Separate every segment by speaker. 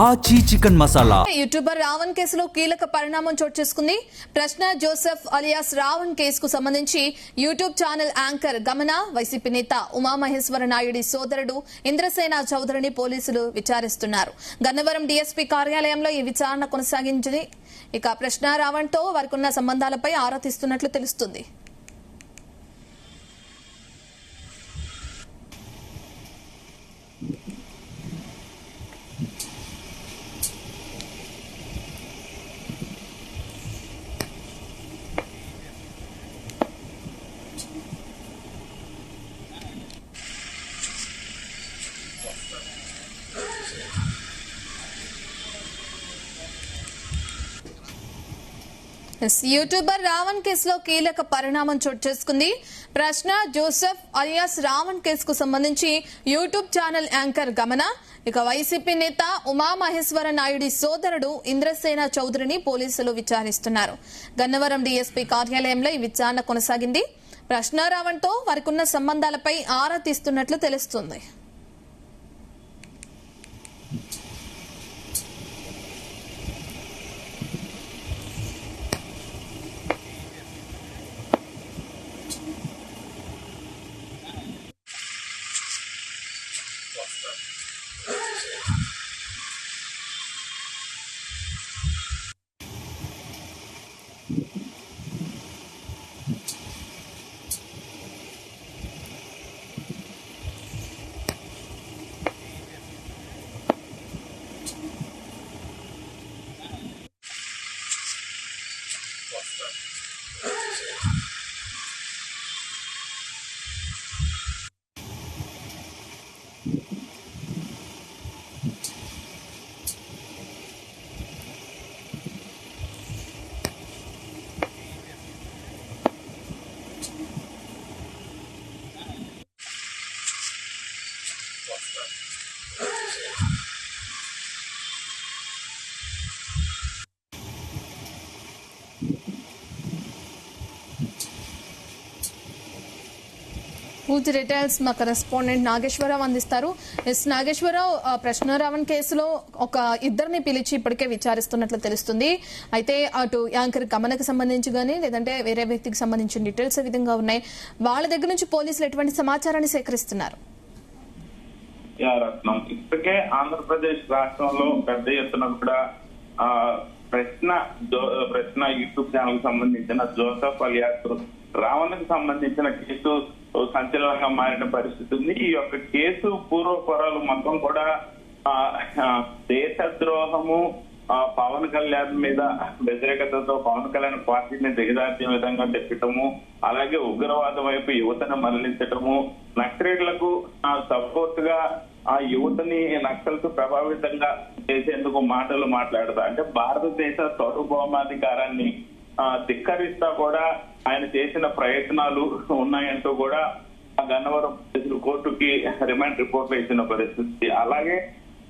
Speaker 1: ఆచి chicken masala.
Speaker 2: YouTuber Raavan కేసులో కీలక పరిణామం చోటు చేసుకుంది. ప్రశ్న జోసెఫ్ అలియాస్ రావణ్ కేసుకు సంబంధించి యూట్యూబ్ ఛానల్ యాంకర్ గమన, వైసీపీ నేత ఉమామహేశ్వర నాయుడి సోదరుడు ఇంద్రసేన చౌదరిని పోలీసులు విచారిస్తున్నారు. గన్నవరం డీఎస్పీ కార్యాలయంలో ఈ విచారణ కొనసాగించింది. ఇక ప్రశ్న రావణ్ తో వారికి ఉన్న సంబంధాలపై ఆరా తీస్తున్నట్లు తెలుస్తుంది. యూట్యూబర్ రావణ్ కేసులో కీలక పరిణామం చోటు చేసుకుంది. ప్రశ్న జోసెఫ్ అలియాస్ రావణ్ కేసుకు సంబంధించి యూట్యూబ్ ఛానల్ యాంకర్ గమన, ఇక వైసీపీ నేత ఉమామహేశ్వర నాయుడి సోదరుడు ఇంద్రసేన చౌదరిని పోలీసులు విచారిస్తున్నారు. గన్నవరం డీఎస్పీ కార్యాలయంలో ఈ విచారణ కొనసాగింది. ప్రశ్న రావణ్ తో వారికి ఉన్న సంబంధాలపై ఆరా తీస్తున్నట్లు తెలుస్తుంది. పూర్తి డీటెయిల్స్ మా కరెస్పాండెంట్ నాగేశ్వరరావు అందిస్తారు. నాగేశ్వరరావు, ప్రశ్న రావణ్ కేసులో ఒక ఇద్దరిని పిలిచి ఇప్పటికే విచారిస్తున్నట్లు తెలుస్తుంది. అయితే అటు యాంకర్ గమనకు సంబంధించి గానీ లేదంటే వేరే వ్యక్తికి సంబంధించిన డీటెయిల్స్ ఏ విధంగా ఉన్నాయి? వాళ్ళ దగ్గర నుంచి పోలీసులు ఎటువంటి సమాచారాన్ని సేకరిస్తున్నారు?
Speaker 3: ఇప్పటికే ఆంధ్రప్రదేశ్ రాష్ట్రంలో పెద్ద ఎత్తున కూడా ప్రశ్న యూట్యూబ్ ఛానల్ కి సంబంధించిన జోసెఫ్ అలియాస్ రావణ్ కి సంబంధించిన కేసు సంచలనంగా మారిన పరిస్థితి ఉంది. ఈ యొక్క కేసు పూర్వపరాలు మొత్తం కూడా దేశద్రోహము, పవన్ కళ్యాణ్ మీద వ్యతిరేకతతో పవన్ కళ్యాణ్ పార్టీని దిగజార్చే విధంగా తెప్పటము, అలాగే ఉగ్రవాదం వైపు యువతను మరలించటము, నక్సలైట్లకు సపోర్ట్ గా ఆ యువతని నక్సల్స్ ప్రభావితంగా చేసేందుకు మాటలు మాట్లాడతా అంటే భారతదేశ సార్వభౌమాధికారాన్ని ధిక్కరిస్తా కూడా ఆయన చేసిన ప్రయత్నాలు ఉన్నాయంటూ కూడా గన్నవరం కోర్టుకి రిమాండ్ రిపోర్ట్ ఇచ్చిన పరిస్థితి. అలాగే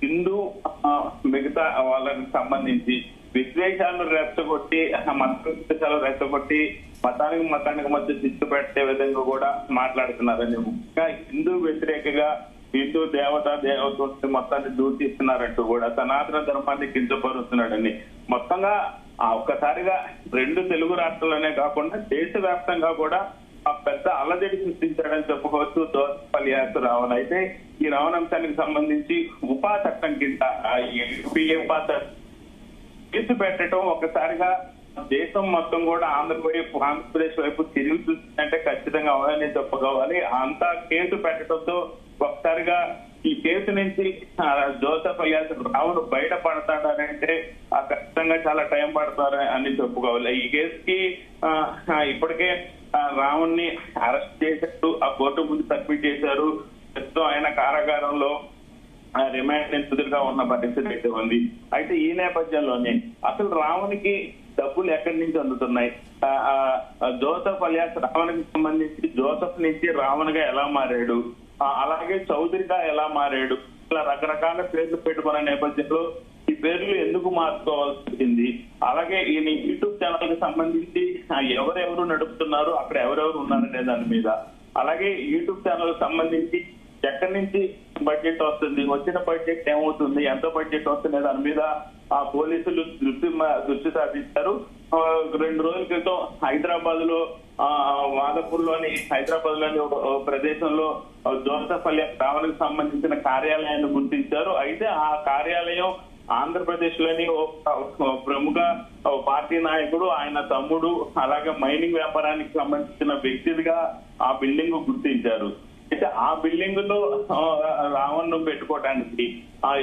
Speaker 3: హిందూ మిగతా వాళ్ళకి సంబంధించి విద్వేషాలను రెచ్చగొట్టి, మత విద్వేషాలు రెచ్చగొట్టి మతానికి మధ్య చిచ్చు పెట్టే విధంగా కూడా మాట్లాడుతున్నారని, ముఖ్యంగా హిందూ వ్యతిరేకగా హిందూ దేవత మొత్తాన్ని దూషిస్తున్నారంటూ కూడా సనాతన ధర్మాన్ని కించపరుస్తున్నాడని, మొత్తంగా ఒక్కసారిగా రెండు తెలుగు రాష్ట్రాల్లోనే కాకుండా దేశవ్యాప్తంగా కూడా పెద్ద అలజడి సృష్టించాడని చెప్పుకోవచ్చు జోసెఫ్ అలియాస్ రావణ్. అయితే ఈ రావణ్ అంశానికి సంబంధించి ఉపా చట్టం కింద కేసు పెట్టడం ఒకసారిగా దేశం మొత్తం కూడా ఆంధ్రప్రదేశ్ వైపు తిరిగి చూస్తుందంటే ఖచ్చితంగా అవన్నీ చెప్పుకోవాలి. అంతా కేసు పెట్టడంతో ఒకసారిగా ఈ కేసు నుంచి జోసెఫ్ అలియాస్ రావణ్ బయటపడతాడని అంటే ఖచ్చితంగా చాలా టైం పడతారని అని చెప్పుకోవాలి. ఈ కేసుకి ఇప్పటికే రావణ్ ని అరెస్ట్ చేశారు, ఆ కోర్టు ముందు సబ్మిట్ చేశారు. ప్రస్తుతం ఆయన కారాగారంలో రిమాండ్ ఎదురుగా ఉన్న పరిస్థితి అయితే ఉంది. అయితే ఈ నేపథ్యంలోనే అసలు రావణ్కి డబ్బులు ఎక్కడి నుంచి అందుతున్నాయి, జోసెఫ్ అలియాస్ రావణ్ కి సంబంధించి జోసెఫ్ నుంచి రావణ్ గా ఎలా మారాడు, అలాగే చౌదరిగా ఎలా మారాడు, ఇలా రకరకాల పేర్లు పెట్టుకున్న నేపథ్యంలో ఈ పేర్లు ఎందుకు మార్చుకోవాల్సి వచ్చింది, అలాగే ఈ యూట్యూబ్ ఛానల్ కి సంబంధించి ఎవరెవరు నడుపుతున్నారు, అక్కడ ఎవరెవరు ఉన్నారనే దాని మీద, అలాగే యూట్యూబ్ ఛానల్ కి సంబంధించి ఎక్కడి నుంచి బడ్జెట్ వస్తుంది, వచ్చిన బడ్జెట్ ఏమవుతుంది, ఎంత బడ్జెట్ వస్తుంది దాని మీద ఆ పోలీసులు దృష్టి సాధించారు. 2 రోజుల క్రితం హైదరాబాద్ లో మాదాపూర్ లోని ప్రదేశంలో జోసెఫ్ అలియాస్ రావణ్కి సంబంధించిన కార్యాలయాన్ని గుర్తించారు. అయితే ఆ కార్యాలయం ఆంధ్రప్రదేశ్ లోని ప్రముఖ పార్టీ నాయకుడు, ఆయన తమ్ముడు, అలాగే మైనింగ్ వ్యాపారానికి సంబంధించిన వ్యక్తిగా ఆ బిల్డింగ్ గుర్తించారు. అయితే ఆ బిల్డింగ్ లో రావణ్ పెట్టుకోవడానికి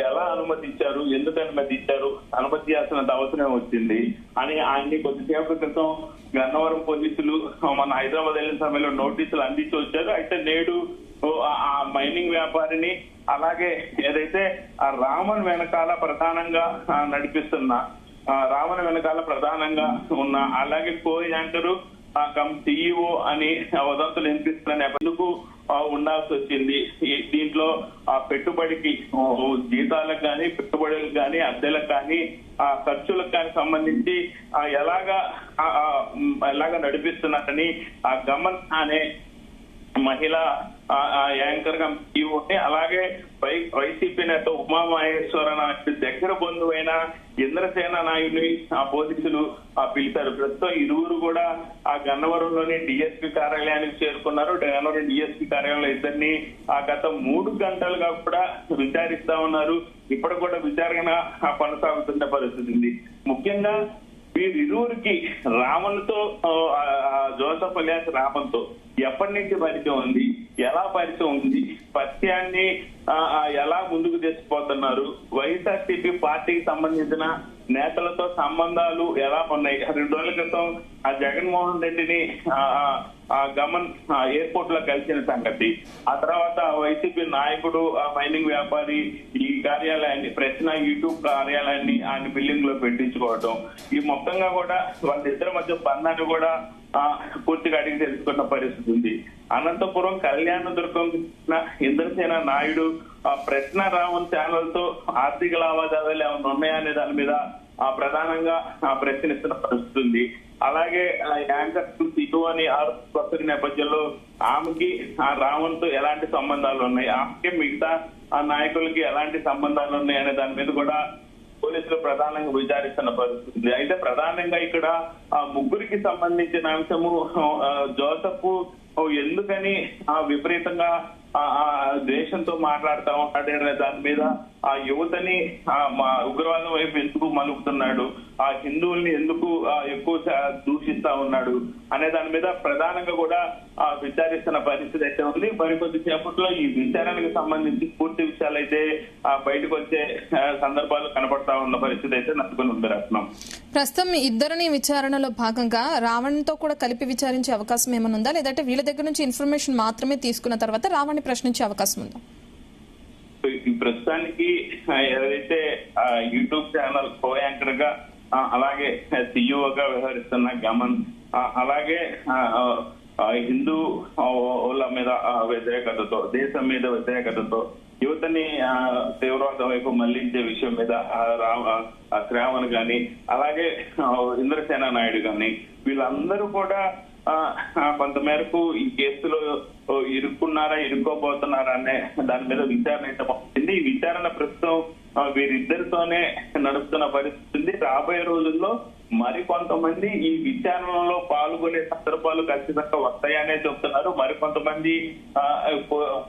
Speaker 3: ఎలా అనుమతించారు, ఎందుకు అనుమతించారు, అనుమతి చేయాల్సిన అవసరం వచ్చింది అని ఆయన్ని కొద్దిసేపు క్రితం గన్నవరం పోలీసులు మన హైదరాబాద్ వెళ్ళిన సమయంలో నోటీసులు అందించి వచ్చారు. అయితే నేడు ఆ మైనింగ్ వ్యాపారిని, అలాగే ఏదైతే ఆ రావణ్ వెనకాల ప్రధానంగా నడిపిస్తున్న ఉన్న అలాగే కో యాంకరు CEO అని వదంతులు వినిపిస్తున్న నేపథ్యంలో ఉండాల్సి వచ్చింది. దీంట్లో ఆ పెట్టుబడికి జీతాలకు కానీ, పెట్టుబడులకు కానీ, అద్దెలకు కానీ, ఆ ఖర్చులకు కానీ సంబంధించి ఎలాగా నడిపిస్తున్నారని ఆ గమన్ అనే మహిళా యాంకర్ గా ఈవోని, అలాగే వైసీపీ నేత ఉమామహేశ్వర నాయుడు దగ్గర బంధువైన ఇంద్రసేన నాయుడిని ఆ పోలీసులు పిలిచారు. ప్రస్తుతం ఇరువురు కూడా ఆ గన్నవరంలోని DSP కార్యాలయానికి చేరుకున్నారు. గన్నవరం DSP కార్యాలయంలో ఇద్దరిని గత 3 గంటలుగా కూడా విచారిస్తా ఉన్నారు. ఇప్పుడు కూడా విచారణ కొనసాగుతున్న పరిస్థితి ఉంది. ముఖ్యంగా వీరిరువురికి రావణ్తో జోసెఫ్ అలియాస్ రావణ్తో ఎప్పటి నుంచి పరిచయం ఉంది, ఎలా పరిచయం ఉంది, పరిచయాన్ని ఎలా ముందుకు తీసుకుపోతున్నారు, వైఎస్ఆర్సీపీ పార్టీకి సంబంధించిన నేతలతో సంబంధాలు ఎలా ఉన్నాయి. 2 రోజుల క్రితం ఆ జగన్మోహన్ రెడ్డిని గమన్ ఎయిర్పోర్ట్ లో కలిసిన సంగతి, ఆ తర్వాత వైసీపీ నాయకుడు మైనింగ్ వ్యాపారి ఈ కార్యాలయాన్ని ప్రశ్న యూట్యూబ్ కార్యాలయాన్ని ఆయన బిల్డింగ్ లో పెట్టించుకోవడం, ఈ మొత్తంగా కూడా వాళ్ళిద్దరి మధ్య బంధాన్ని కూడా పూర్తిగా అడిగి తెలుసుకున్న పరిస్థితి ఉంది. అనంతపురం కళ్యాణదుర్గం ఇంద్రసేన నాయుడు ప్రశ్న రావణ్ ఛానల్ తో ఆర్థిక లావాదేవీలు ఏమైనా ఉన్నాయనే దాని మీద ప్రధానంగా ప్రశ్నిస్తున్న పరిస్థితి ఉంది. అలాగే యాంకర్ CEO అని ఆరోపణ నేపథ్యంలో ఆమెకి రావణ్ తో ఎలాంటి సంబంధాలు ఉన్నాయి, ఆమెకి మిగతా నాయకులకి ఎలాంటి సంబంధాలు ఉన్నాయి అనే దాని మీద కూడా పోలీసులు ప్రధానంగా విచారిస్తున్న పరిస్థితి. అయితే ప్రధానంగా ఇక్కడ ముగ్గురికి సంబంధించిన అంశము జోసెఫ్ ఎందుకని విపరీతంగా దేశంతో మాట్లాడుతూ ఉంటాడు, దాని మీద ఆ యువతని ఉగ్రవాదం వైపు ఎందుకు మలుపుతున్నాడు, ఆ హిందువుల్ని ఎందుకు ఎక్కువ దూషిస్తా ఉన్నాడు అనే దాని మీద ప్రధానంగా కూడా విచారిస్తున్న పరిస్థితి అయితే ఉంది. మరికొద్ది సేపట్లో ఈ విచారణకు సంబంధించి పూర్తి విషయాలు అయితే బయటకు వచ్చే సందర్భాలు కనపడతా ఉన్న పరిస్థితి అయితే నడుచుకుని ఉంది. రత్నం,
Speaker 2: ప్రస్తుతం ఇద్దరిని విచారణలో భాగంగా రావణ్ తో కూడా కలిపి విచారించే అవకాశం ఏమైనా ఉందా, లేదంటే వీళ్ళ దగ్గర నుంచి ఇన్ఫర్మేషన్ మాత్రమే తీసుకున్న తర్వాత రావణ్ని ప్రశ్నించే అవకాశం ఉందా?
Speaker 3: ప్రస్తుతానికి ఏదైతే యూట్యూబ్ ఛానల్ కో యాంకర్ గా, అలాగే CEO గా వ్యవహరిస్తున్న గమన్, అలాగే హిందువుల మీద వ్యతిరేకతతో, దేశం మీద వ్యతిరేకతతో యువతని తీవ్రవాదం వైపు మళ్లించే విషయం మీద శ్రావణ్ గాని, అలాగే ఇంద్రసేన నాయుడు గాని, వీళ్ళందరూ కూడా కొంతమేరకు ఈ కేసులో ఇరుక్కున్నారా, ఇరుక్కోబోతున్నారా అనే దాని మీద విచారణ అయితే వచ్చింది. ఈ విచారణ ప్రస్తుతం వీరిద్దరితోనే నడుస్తున్న పరిస్థితి. రాబోయే రోజుల్లో మరికొంతమంది ఈ విచారణలో పాల్గొనే సందర్భాలు ఖచ్చితంగా వస్తాయనే చెప్తున్నారు.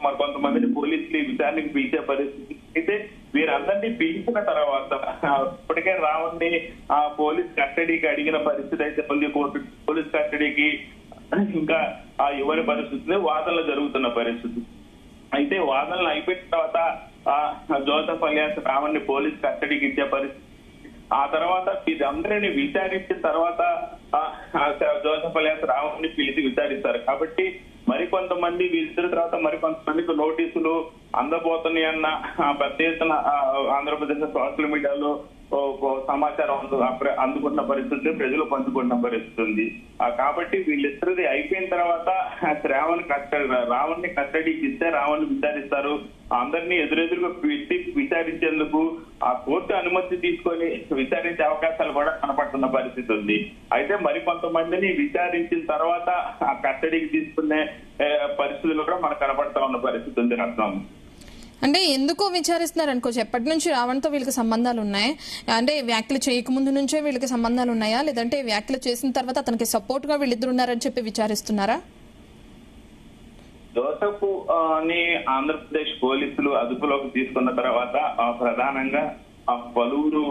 Speaker 3: మరికొంతమందిని పోలీసులు ఈ విచారణకు పిలిచే పరిస్థితి. అయితే వీరందరినీ పిలిచిన తర్వాత ఇప్పటికే రావణ్ని పోలీస్ కస్టడీకి అడిగిన పరిస్థితి అయితే ఉంది. పోలీస్ కస్టడీకి ఇంకా ఇవ్వని పరిస్థితి, వాదనలు జరుగుతున్న పరిస్థితి. అయితే వాదనలు అయిపోయిన తర్వాత జోసెఫ్ అలియాస్ రావణ్ని పోలీస్ కస్టడీకి ఇచ్చే పరిస్థితి. ఆ తర్వాత వీరందరినీ విచారించిన తర్వాత జోసెఫ్ అలియాస్ రావణ్ని పిలిచి విచారిస్తారు. కాబట్టి మరికొంతమంది వీరిద్దరి తర్వాత మరికొంతమందికి నోటీసులు అందబోతున్నాయన్న పెద్ద ఎత్తున ఆంధ్రప్రదేశ్ సోషల్ మీడియాలో సమాచారం అందుకున్న పరిస్థితి, ప్రజలు పంచుకున్న పరిస్థితి ఉంది. కాబట్టి వీళ్ళిద్దరిది అయిపోయిన తర్వాత రావణ్ ని కస్టడీకి ఇస్తే రావణ్ విచారిస్తారు. అందరినీ ఎదురెదురుగా పెట్టి విచారించేందుకు ఆ కోర్టు అనుమతి తీసుకొని విచారించే అవకాశాలు కూడా కనపడుతున్న పరిస్థితి ఉంది. అయితే మరికొంతమందిని విచారించిన తర్వాత ఆ కస్టడీకి తీసుకునే పరిస్థితులు కూడా మనకు కనపడతా ఉన్న పరిస్థితి ఉంది. రత్నం,
Speaker 2: అంటే ఎందుకో విచారిస్తున్నారు అనుకోవచ్చు. ఎప్పటి నుంచి రావణ్తో వీళ్ళకి సంబంధాలు ఉన్నాయి? అంటే వ్యాఖ్యలు చేయకముందు నుంచే వీళ్ళకి సంబంధాలు ఉన్నాయా, లేదంటే వ్యాఖ్యలు చేసిన తర్వాత అతనికి సపోర్ట్ గా వీళ్ళిద్దరు ఉన్నారని చెప్పి విచారిస్తున్నారా?
Speaker 3: జోసెఫ్ ని ఆంధ్రప్రదేశ్ పోలీసులు అదుపులోకి తీసుకున్న తర్వాత ప్రధానంగా పలువురు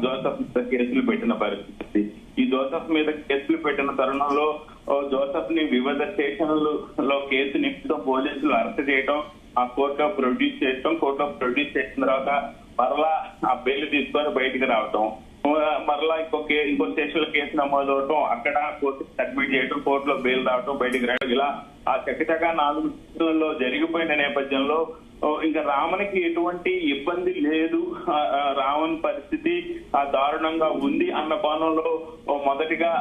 Speaker 3: జోసెఫ్ మీద కేసులు పెట్టిన పరిస్థితి. ఈ జోసెఫ్ మీద కేసులు పెట్టిన తరుణంలో జోసెఫ్ ని వివిధ స్టేషన్లలో కేసు నిమిత్తం పోలీసులు అరెస్ట్ చేయడం, ఆ కోర్టులో ప్రొడ్యూస్ చేసిన తర్వాత మరలా ఆ బెయిల్ తీసుకొని బయటికి రావటం, మరలా ఇంకో స్టేషన్ లో కేసు నమోదు అవటం, అక్కడ కోర్టు సబ్మిట్ చేయడం, కోర్టులో బెయిల్ రావటం, బయటికి రావడం, ఇలా ఆ చకచకా 4 కేసులలో జరిగిపోయిన నేపథ్యంలో ఇంకా రావణ్కి ఎటువంటి ఇబ్బంది లేదు, రావణ్ పరిస్థితి దారుణంగా ఉంది అన్న కోణంలో మొదటిగా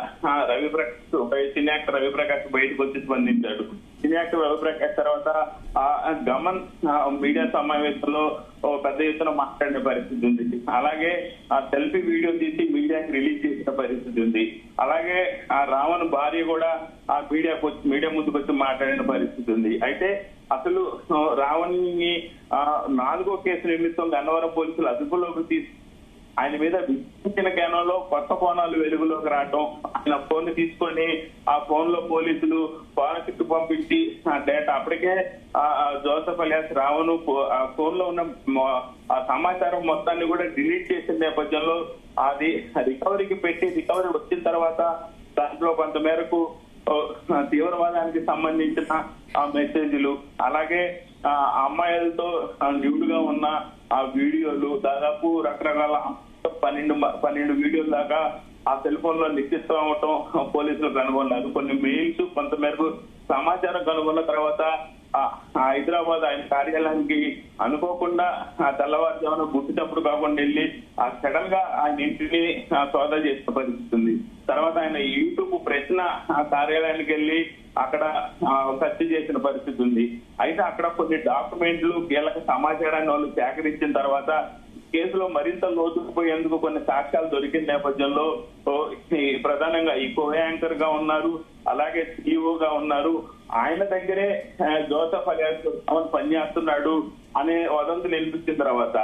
Speaker 3: సినీ యాక్టర్ రవిప్రకాష్ బయటకు వచ్చి స్పందించాడు. సినీ యాక్టర్ రవిప్రకాష్ తర్వాత గమన్ మీడియా సమావేశంలో పెద్ద ఎత్తున మాట్లాడిన పరిస్థితి ఉంది. అలాగే ఆ సెల్ఫీ వీడియో తీసి మీడియాకి రిలీజ్ చేసిన పరిస్థితి ఉంది. అలాగే ఆ రావణ్ భార్య కూడా ఆ మీడియా ముందుకు వచ్చి మాట్లాడిన పరిస్థితి ఉంది. అయితే అసలు రావణ్ ని 4వ కేసు నిమిత్తం గన్నవరం పోలీసులు అదుపులోకి తీసి ఆయన మీద విధించిన కోణంలో కొత్త కోణాలు వెలుగులోకి రావటం, ఆయన ఫోన్ తీసుకొని ఆ ఫోన్ లో పోలీసులు ఫారెన్సిక్ పంపించి ఆ డేటా అప్పటికే జోసెఫ్ అలియాస్ రావణ్ ఆ ఫోన్ లో ఉన్న ఆ సమాచారం మొత్తాన్ని కూడా డిలీట్ చేసిన నేపథ్యంలో అది రికవరీ వచ్చిన తర్వాత దాంట్లో కొంత మేరకు తీవ్రవాదానికి సంబంధించిన ఆ మెసేజ్లు, అలాగే ఆ అమ్మాయిలతో న్యూడ్ గా ఉన్న ఆ వీడియోలు, దాదాపు రకరకాల 12 వీడియోల దాకా ఆ సెల్ ఫోన్ లో నిశ్చితం అవటం పోలీసులు కనుగొన్నారు. కొన్ని మెయిల్స్, కొంతమేరకు సమాచారం కనుగొన్న తర్వాత హైదరాబాద్ ఆయన కార్యాలయానికి అనుకోకుండా తెల్లవారుజామున గుర్తుటప్పుడు కాకుండా వెళ్ళి సడన్ గా ఆయన ఇంటిని సోదా చేసిన పరిస్థితి ఉంది. తర్వాత ఆయన యూట్యూబ్ ప్రశ్న కార్యాలయానికి వెళ్ళి అక్కడ సెర్చ్ చేసిన పరిస్థితి ఉంది. అయితే అక్కడ కొన్ని డాక్యుమెంట్లు, కీలక సమాచారాన్ని వాళ్ళు సేకరించిన తర్వాత కేసులో మరింత లోతుకుపోయేందుకు కొన్ని సాక్ష్యాలు దొరికిన నేపథ్యంలో ప్రధానంగా ఈ కో యాంకర్ గా ఉన్నారు, అలాగే CEO గా ఉన్నారు, ఆయన దగ్గరే జోసెఫ్ అలియాస్ పనిచేస్తున్నాడు అనే వదంతులు వినిపించిన తర్వాత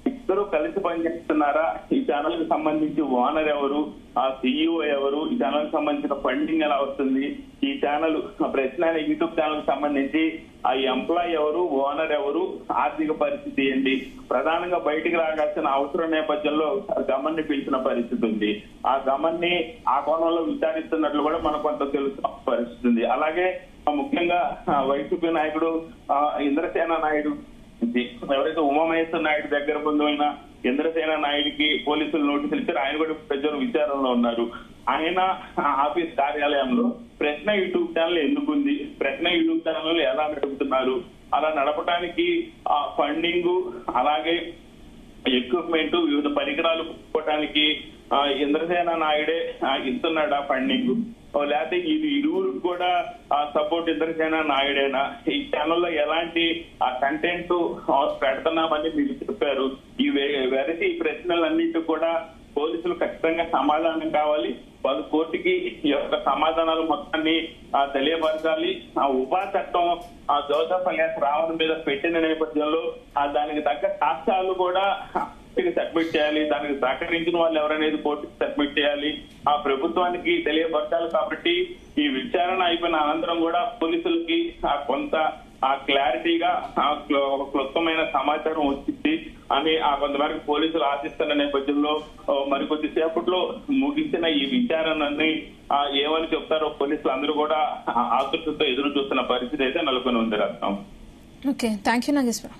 Speaker 3: ఇద్దరు కలిసి పనిచేస్తున్నారా, ఈ ఛానల్ కి సంబంధించి ఓనర్ ఎవరు, ఆ CEO ఎవరు, ఈ ఛానల్ కి సంబంధించిన ఫండింగ్ ఎలా వస్తుంది, ఈ ఛానల్ ప్రశ్న యూట్యూబ్ ఛానల్ కి సంబంధించి ఆ ఎంప్లాయ్ ఎవరు, ఓనర్ ఎవరు, ఆర్థిక పరిస్థితి ఏంటి, ప్రధానంగా బయటికి రాగాల్సిన అవసరం నేపథ్యంలో గమన్ ని పిలిచిన పరిస్థితి ఉంది. ఆ గమన్ ని ఆ కోణంలో విచారిస్తున్నట్లు కూడా మనకు కొంత తెలుస్తున్న పరిస్థితి ఉంది. అలాగే ముఖ్యంగా వైసీపీ నాయకుడు ఇంద్రసేన నాయుడు, ఎవరైతే ఉమామహేశ్వర నాయుడు దగ్గర బంధువైన ఇంద్రసేన నాయుడికి పోలీసులు నోటీసులు ఇచ్చారు. ఆయన కూడా ప్రజలు విచారణలో ఉన్నారు. ఆయన ఆఫీస్ కార్యాలయంలో ప్రశ్న యూట్యూబ్ ఛానల్ ఎందుకుంది, ప్రశ్న యూట్యూబ్ ఛానల్ ఎలా నడుపుతున్నారు, అలా నడపడానికి ఆ ఫండింగ్, అలాగే ఎక్విప్మెంట్, వివిధ పరికరాలు పెట్టుకోవడానికి ఇంద్రసేన నాయుడే ఇస్తున్నాడు ఆ ఫండింగ్, లేకపోతే ఇది ఇరువురికి కూడా సపోర్ట్ ఇంద్రసేన నాయుడేనా, ఈ ఛానల్లో ఎలాంటి కంటెంట్ పెడుతున్నామని మీరు చెప్పారు. ఈ వెరసి ఈ ప్రశ్నలన్నింటి కూడా పోలీసులు ఖచ్చితంగా సమాధానం కావాలి. వాళ్ళు కోర్టుకి ఈ యొక్క సమాధానాలు మొత్తాన్ని తెలియపరచాలి. ఆ ఉపా చట్టం జోసెఫ్ అలియాస్ రావణ్ మీద పెట్టిన నేపథ్యంలో దానికి తగ్గ సాక్ష్యాలు కూడా సబ్మిట్ చేయాలి. దానికి సహకరించిన వాళ్ళు ఎవరనేది కోర్టుకి సబ్మిట్ చేయాలి, ఆ ప్రభుత్వానికి తెలియపరచాలి. కాబట్టి ఈ విచారణ అయిపోయిన అనంతరం కూడా పోలీసులకి కొంత క్లారిటీగా క్లుప్తమైన సమాచారం వచ్చింది అని కొంతవరకు పోలీసులు ఆశిస్తున్న నేపథ్యంలో మరికొద్ది సేపట్లో ముగించిన ఈ విచారణని ఏమని చెప్తారో పోలీసులు అందరూ కూడా ఆతృతతో ఎదురు చూస్తున్న పరిస్థితి అయితే నెలకొని ఉంది. Ratnam.
Speaker 2: Okay, thank you Nageswara.